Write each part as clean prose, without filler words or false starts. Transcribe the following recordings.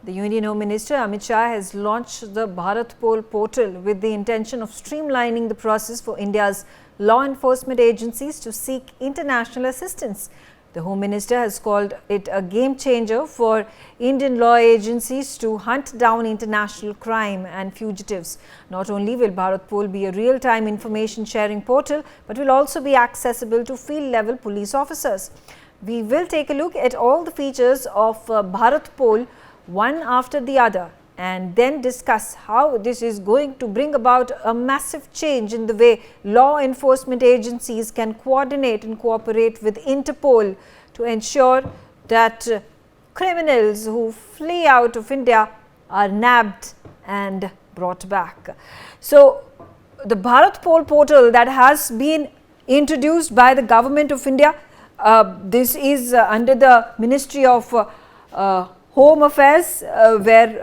The Union Home Minister Amit Shah has launched the BharatPol portal with the intention of streamlining the process for India's law enforcement agencies to seek international assistance. The Home Minister has called it a game changer for Indian law agencies to hunt down international crime and fugitives. Not only will BharatPol be a real-time information sharing portal, but will also be accessible to field-level police officers. We will take a look at all the features of BharatPol one after the other and then discuss how this is going to bring about a massive change in the way law enforcement agencies can coordinate and cooperate with Interpol to ensure that criminals who flee out of India are nabbed and brought back. So, the BharatPol portal that has been introduced by the Government of India, this is under the Ministry of Home Affairs, where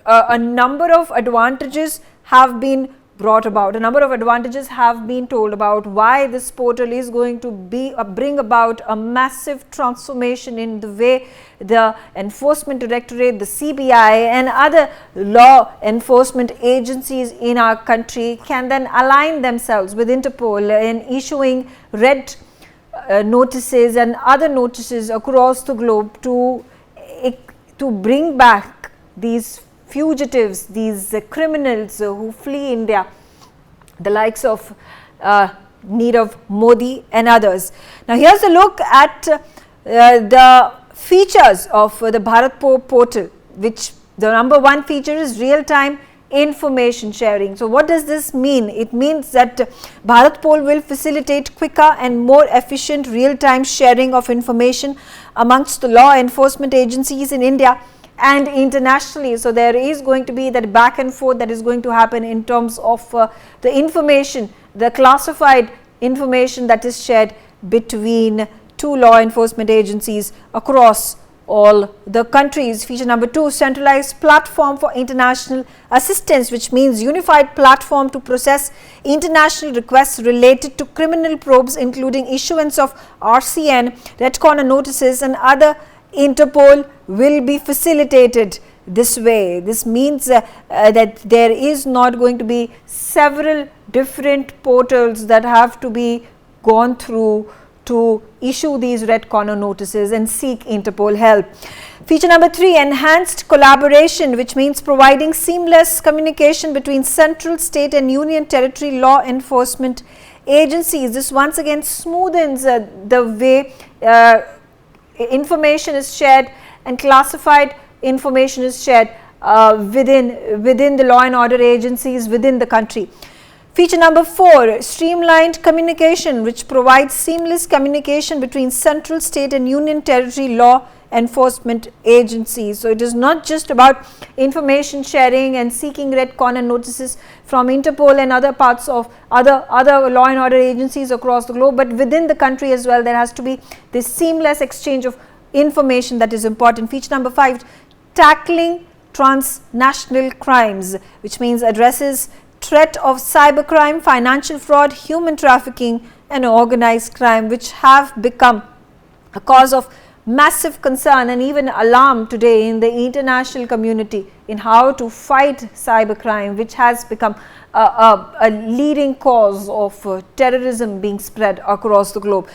a number of advantages have been brought about. A number of advantages have been told about why this portal is going to bring about a massive transformation in the way the Enforcement Directorate, the CBI and other law enforcement agencies in our country can then align themselves with Interpol in issuing red notices and other notices across the globe to bring back these fugitives, these criminals who flee India, the likes of Nirav Modi and others. Now, here's a look at the features of the BharatPol portal, which the number one feature is real-time information sharing. So, what does this mean? It means that BharatPol will facilitate quicker and more efficient real-time sharing of information amongst the law enforcement agencies in India and internationally. So, there is going to be that back and forth that is going to happen in terms of the information, the classified information that is shared between two law enforcement agencies across all the countries. Feature number 2, centralized platform for international assistance, which means unified platform to process international requests related to criminal probes, including issuance of RCN, red corner notices and other. Interpol will be facilitated this way. This means that there is not going to be several different portals that have to be gone through to issue these red corner notices and seek Interpol help. Feature number 3, enhanced collaboration, which means providing seamless communication between central, state and union territory law enforcement agencies. This once again smoothens the way information is shared and classified information is shared within the law and order agencies within the country. Feature number 4, streamlined communication, which provides seamless communication between central, state and union territory law enforcement agencies. So, it is not just about information sharing and seeking red corner notices from Interpol and other parts of other law and order agencies across the globe, but within the country as well. There has to be this seamless exchange of information that is important. Feature number 5, tackling transnational crimes, which means addresses threat of cybercrime, financial fraud, human trafficking and organized crime, which have become a cause of massive concern and even alarm today in the international community in how to fight cybercrime, which has become a leading cause of terrorism being spread across the globe.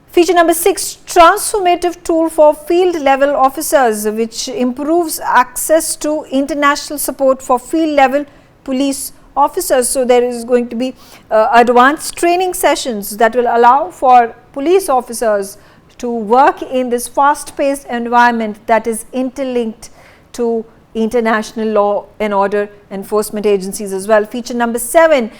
Feature number 6, transformative tool for field level officers, which improves access to international support for field level police officers. So, there is going to be advanced training sessions that will allow for police officers to work in this fast paced environment that is interlinked to international law and order enforcement agencies as well. Feature number 7,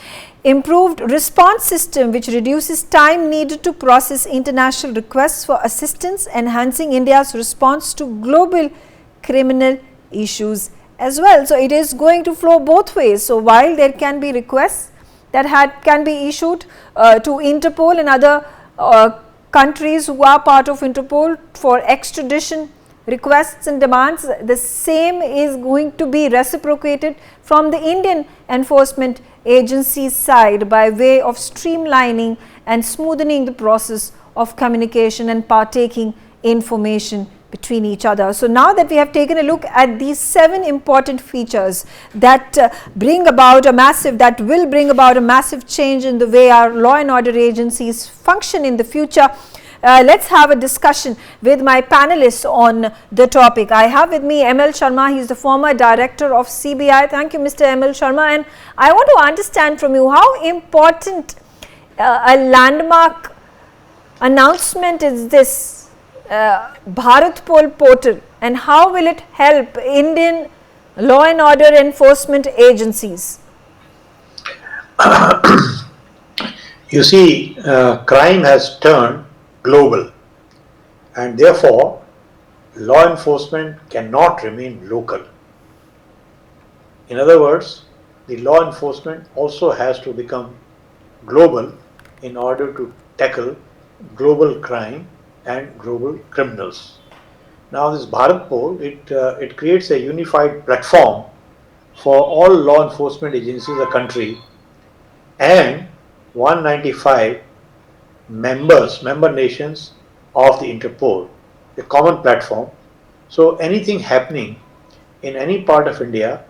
improved response system, which reduces time needed to process international requests for assistance, enhancing India's response to global criminal issues as well. So, it is going to flow both ways. So, while there can be requests that can be issued to Interpol and other countries who are part of Interpol for extradition requests and demands, the same is going to be reciprocated from the Indian enforcement agency's side by way of streamlining and smoothening the process of communication and partaking information between each other. So now that we have taken a look at these 7 important features that will bring about a massive change in the way our law and order agencies function in the future, let's have a discussion with my panelists on the topic. I have with me ML Sharma. He is the former director of CBI. Thank you, Mr. ML Sharma. And I want to understand from you how important a landmark announcement is this BharatPol portal, and how will it help Indian law and order enforcement agencies? You see, crime has turned global, and therefore law enforcement cannot remain local. In other words, the law enforcement also has to become global in order to tackle global crime and global criminals. Now this BharatPol, it creates a unified platform for all law enforcement agencies of the country and 195 member nations of the Interpol, a common platform. So anything happening in any part of India,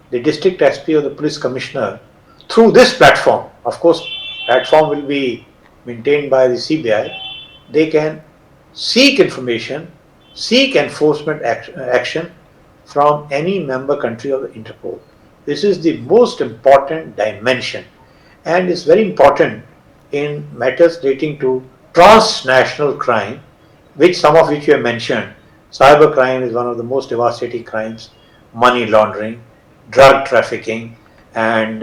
the district SP or the police commissioner, through this platform, of course, platform will be maintained by the CBI, they can seek information, seek enforcement action from any member country of the Interpol. This is the most important dimension, and it's very important in matters relating to transnational crime, some of which you have mentioned. Cyber crime is one of the most devastating crimes, money laundering, drug trafficking, and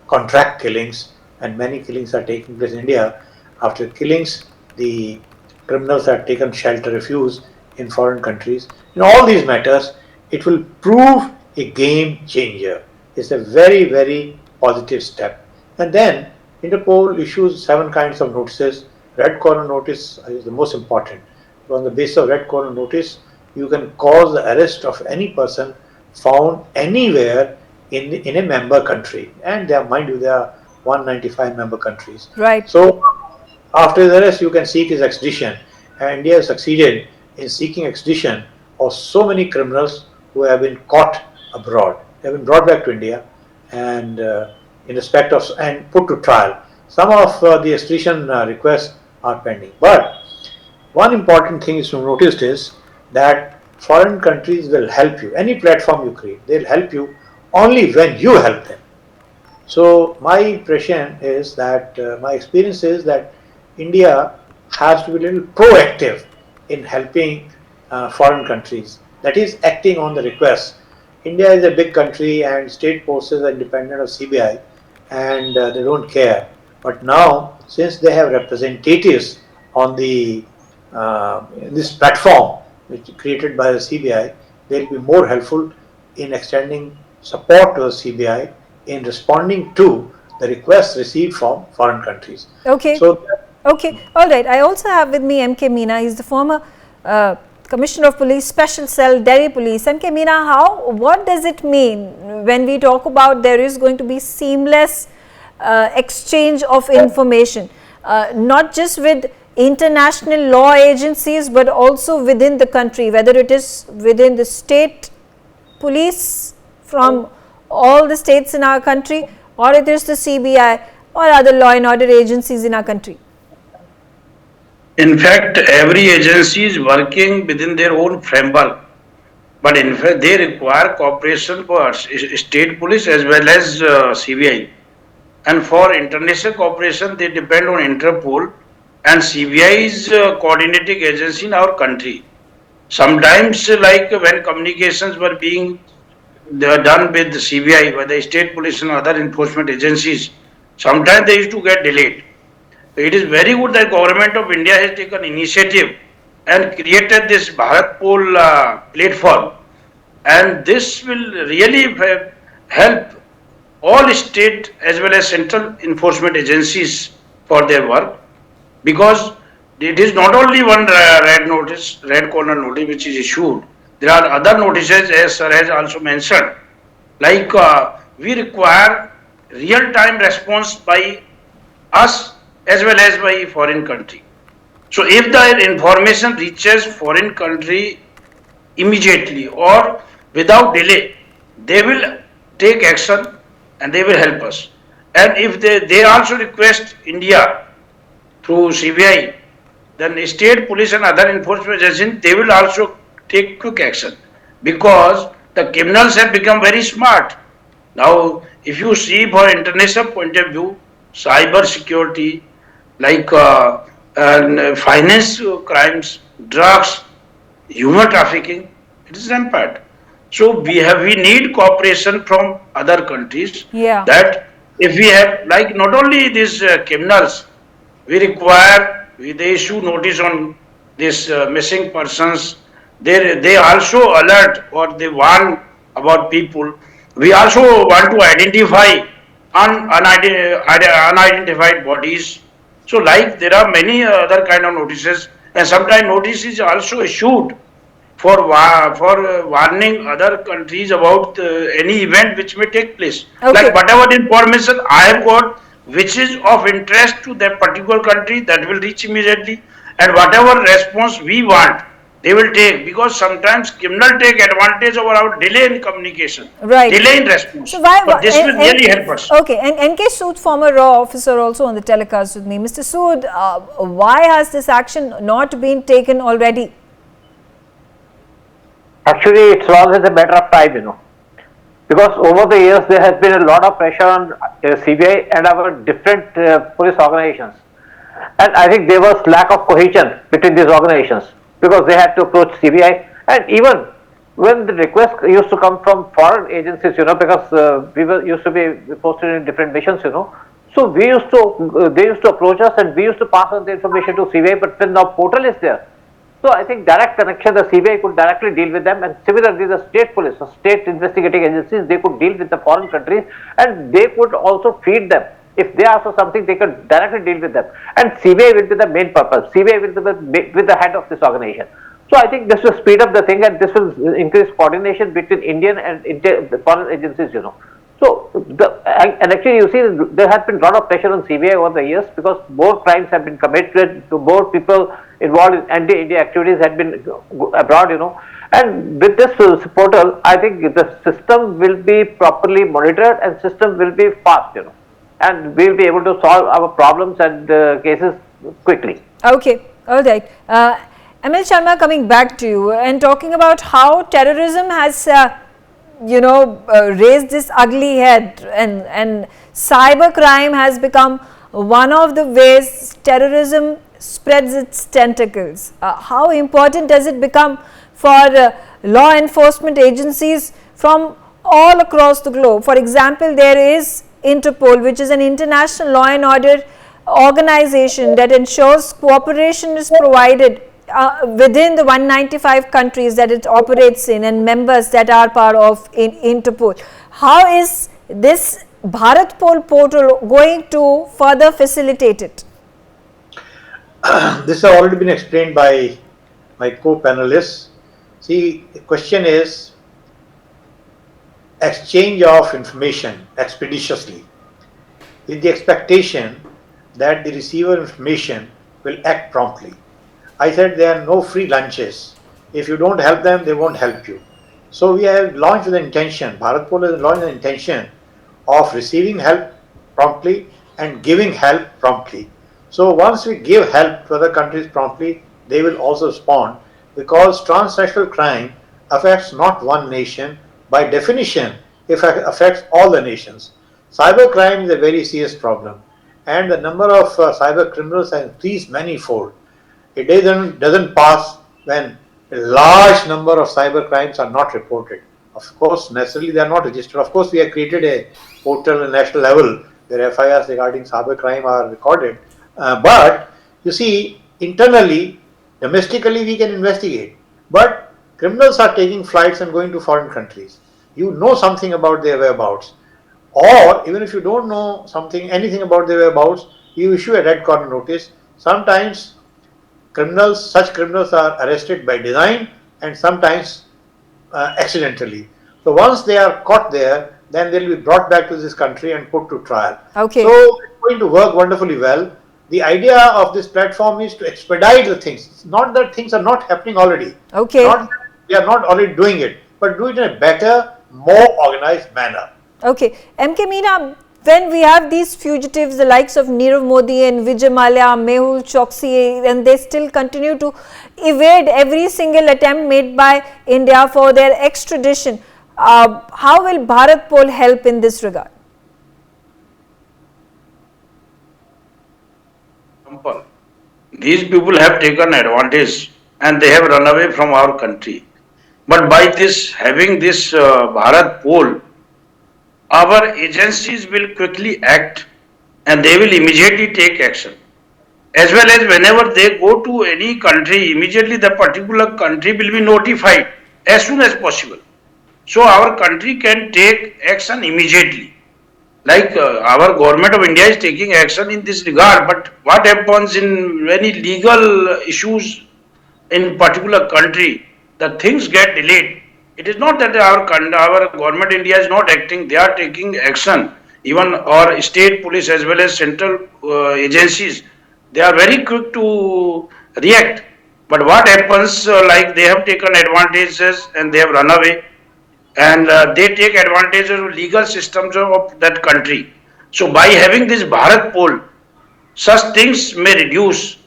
contract killings, and many killings are taking place in India. After killings, the criminals have taken shelter, refuge in foreign countries. In all these matters, it will prove a game changer. It's a very, very positive step. And then Interpol issues 7 kinds of notices. Red corner notice is the most important. On the basis of red corner notice, you can cause the arrest of any person found anywhere in a member country. And mind you, there are 195 member countries. Right. So after his arrest, you can seek his extradition. And India has succeeded in seeking extradition of so many criminals who have been caught abroad. They have been brought back to India and in respect of and put to trial. Some of the extradition requests are pending. But one important thing is to notice is that foreign countries will help you. Any platform you create, they'll help you only when you help them. So my impression is that, my experience is that India has to be a little proactive in helping foreign countries. That is, acting on the request. India is a big country and state forces are independent of CBI and they don't care. But now, since they have representatives on the this platform which is created by the CBI, they will be more helpful in extending support to the CBI in responding to the requests received from foreign countries. Okay. Okay. All right. I also have with me M.K. Meena. He's the former Commissioner of Police, Special Cell, Delhi Police. M.K. Meena, what does it mean when we talk about there is going to be seamless exchange of information, not just with international law agencies, but also within the country, whether it is within the state police from all the states in our country, or it is the CBI or other law and order agencies in our country? In fact, every agency is working within their own framework, but in fact they require cooperation for state police as well as CBI. And for international cooperation, they depend on Interpol, and CBI is coordinating agency in our country. Sometimes, like when communications were being done with the CBI by the state police and other enforcement agencies, sometimes they used to get delayed. It is very good that Government of India has taken initiative and created this BharatPol platform, and this will really help all state as well as central enforcement agencies for their work, because it is not only one red corner notice which is issued. There are other notices, as sir has also mentioned, like we require real-time response by us as well as by foreign country. So if the information reaches foreign country immediately or without delay, they will take action and they will help us. And if they also request India through CBI, then state police and other enforcement agencies, they will also take quick action because the criminals have become very smart. Now, if you see for international point of view, cyber security, like and finance crimes, drugs, human trafficking, it is rampant. So we need cooperation from other countries. Yeah. That if we have like not only these criminals, we require they issue notice on this missing persons. They also alert or they warn about people. We also want to identify unidentified bodies. So like there are many other kind of notices, and sometimes notice is also issued for warning other countries about any event which may take place. Okay. Like whatever information I have got, which is of interest to that particular country, that will reach immediately, and whatever response we want, they will take, because sometimes criminal take advantage of our delay in communication, Right. delay in response. So why, but this will really help us. Okay, and NK Sood, former RAW officer, also on the telecast with me. Mr. Sood, why has this action not been taken already? Actually, it's always a matter of time, because over the years there has been a lot of pressure on CBI and our different police organizations, and I think there was lack of cohesion between these organizations because they had to approach CBI, and even when the request used to come from foreign agencies, because we used to be posted in different missions, so they used to approach us and we used to pass on the information to CBI, but when now portal is there, so I think direct connection, the CBI could directly deal with them, and similarly the state police, the state investigating agencies, they could deal with the foreign countries and they could also feed them. If they ask for something, they could directly deal with them, and CBI will be the main purpose. CBI will be with the head of this organization. So I think this will speed up the thing, and this will increase coordination between Indian and the foreign agencies, So, and actually you see there has been a lot of pressure on CBI over the years because more crimes have been committed, to more people involved in anti-India activities had been abroad, And with this portal, I think the system will be properly monitored and system will be fast, And we will be able to solve our problems and cases quickly. Okay, all right. Amit Sharma, coming back to you and talking about how terrorism has raised this ugly head, and cyber crime has become one of the ways terrorism spreads its tentacles. How important does it become for law enforcement agencies from all across the globe? For example, there is Interpol, which is an international law and order organization that ensures cooperation is provided within the 195 countries that it operates in and members that are part of Interpol. How is this BharatPol portal going to further facilitate it? This has already been explained by my co-panelists. See, the question is exchange of information expeditiously with the expectation that the receiver information will act promptly. I said there are no free lunches. If you don't help them, they won't help you. So we have launched with the intention, BharatPol has launched the intention of receiving help promptly and giving help promptly. So once we give help to other countries promptly, they will also respond, because transnational crime affects not one nation. By definition, it affects all the nations. Cyber crime is a very serious problem, and the number of cyber criminals has increased manifold. It doesn't pass when a large number of cyber crimes are not reported. Of course, necessarily they are not registered. Of course, we have created a portal at national level where FIRs regarding cyber crime are recorded. But you see, internally, domestically, we can investigate. But criminals are taking flights and going to foreign countries. You know something about their whereabouts. Or even if you don't know anything about their whereabouts, you issue a red corner notice. Sometimes such criminals are arrested by design and sometimes accidentally. So once they are caught there, then they will be brought back to this country and put to trial. Okay. So it's going to work wonderfully well. The idea of this platform is to expedite the things. It's not that things are not happening already. Okay. Not that They are not already doing it, but do it in a better, more organized manner. Okay, MK Meena, when we have these fugitives, the likes of Nirav Modi and Vijay Mallya, Mehul Choksi, and they still continue to evade every single attempt made by India for their extradition, how will BharatPol help in this regard? Example, these people have taken advantage and they have run away from our country. But by this having this Bharat Pol, our agencies will quickly act and they will immediately take action. As well as whenever they go to any country, immediately the particular country will be notified as soon as possible. So our country can take action immediately. Like our government of India is taking action in this regard, but what happens in any legal issues in particular country, the things get delayed. It is not that our government India is not acting; they are taking action. Even our state police as well as central agencies, they are very quick to react. But what happens, like they have taken advantages and they have run away, and they take advantage of legal systems of that country. So by having this Bharat poll, such things may reduce.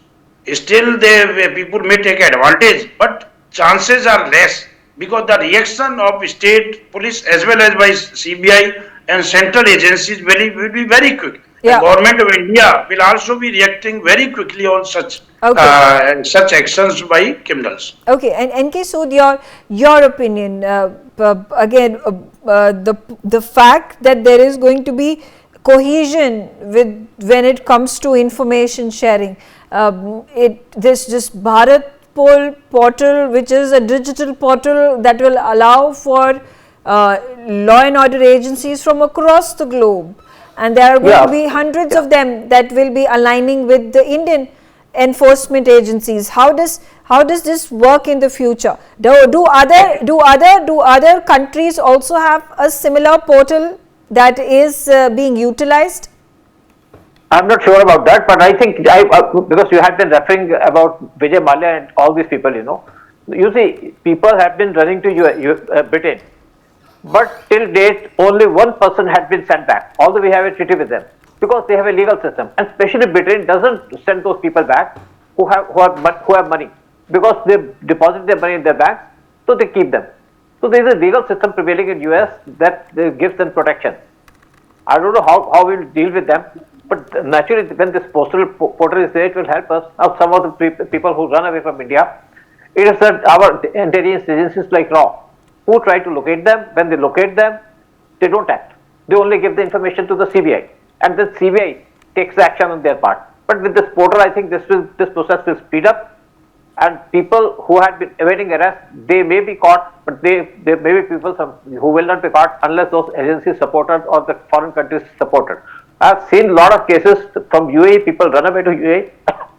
Still, people may take advantage, but chances are less because the reaction of state police as well as by CBI and central agencies will be very quick. The Yeah. government of India will also be reacting very quickly on Okay. such actions by criminals. Okay, and NK Sood, your opinion, again, the fact that there is going to be cohesion with when it comes to information sharing, this BharatPol portal, which is a digital portal that will allow for law and order agencies from across the globe, and there are going to be hundreds of them that will be aligning with the Indian enforcement agencies. How does this work in the future? Do other countries also have a similar portal that is being utilized? I'm not sure about that, but I think because you had been referring about Vijay Mallya and all these people, you see, people have been running to Britain, but till date only one person had been sent back, although we have a treaty with them, because they have a legal system, and especially Britain doesn't send those people back who have money, because they deposit their money in their banks, so they keep them. So there is a legal system prevailing in US that gives them protection. I don't know how we'll deal with them, but naturally when this portal is there, it will help us. Now some of the people who run away from India, it is that our intelligence agencies like RAW who try to locate them. When they locate them, they don't act. They only give the information to the CBI, and the CBI takes action on their part. But with this portal, I think this process will speed up, and people who had been evading arrest, they may be caught, but there may be people who will not be caught unless those agencies supported or the foreign countries supported. I have seen a lot of cases from UAE, people run away to UAE,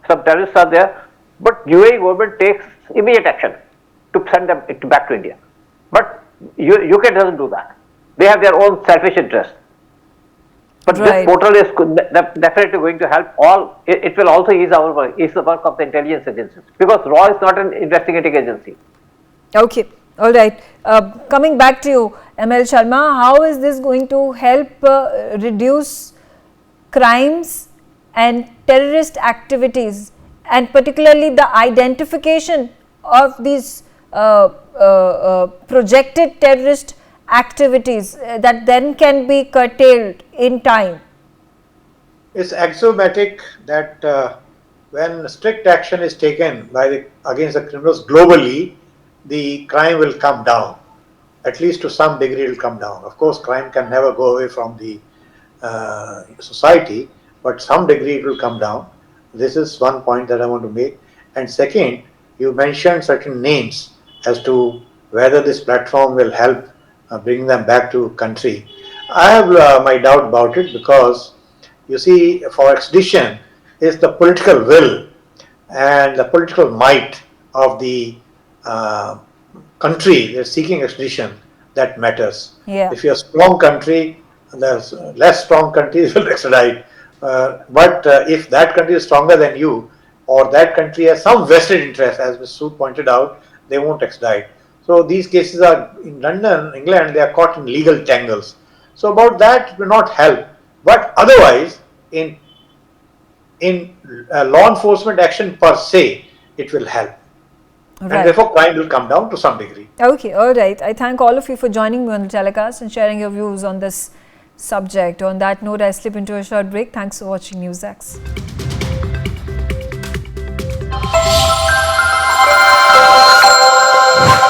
some terrorists are there, but UAE government takes immediate action to send them back to India. But UK doesn't do that. They have their own selfish interest. But Right. this portal is definitely going to help all. It will also ease our work, ease the work of the intelligence agencies, because RAW is not an investigating agency. Okay, all right. Coming back to you, ML Sharma, how is this going to help reduce crimes and terrorist activities, and particularly the identification of these projected terrorist activities that then can be curtailed in time? It's axiomatic that when strict action is taken against the criminals globally, the crime will come down. At least to some degree, it will come down. Of course, crime can never go away from the society, but some degree it will come down. This is one point that I want to make. And second, you mentioned certain names as to whether this platform will help bring them back to country. I have my doubt about it, because you see, for extradition is the political will and the political might of the country that's seeking extradition that matters. Yeah. If you're a strong country, the less strong countries will extradite. But if that country is stronger than you, or that country has some vested interest, as Ms. Sood pointed out, they won't extradite. So these cases are in London, England, they are caught in legal tangles. So about that it will not help, but otherwise in law enforcement action per se, it will help. Right. And therefore crime will come down to some degree. Okay, all right. I thank all of you for joining me on the telecast and sharing your views on this subject. On that note, I slip into a short break. Thanks for watching NewsX.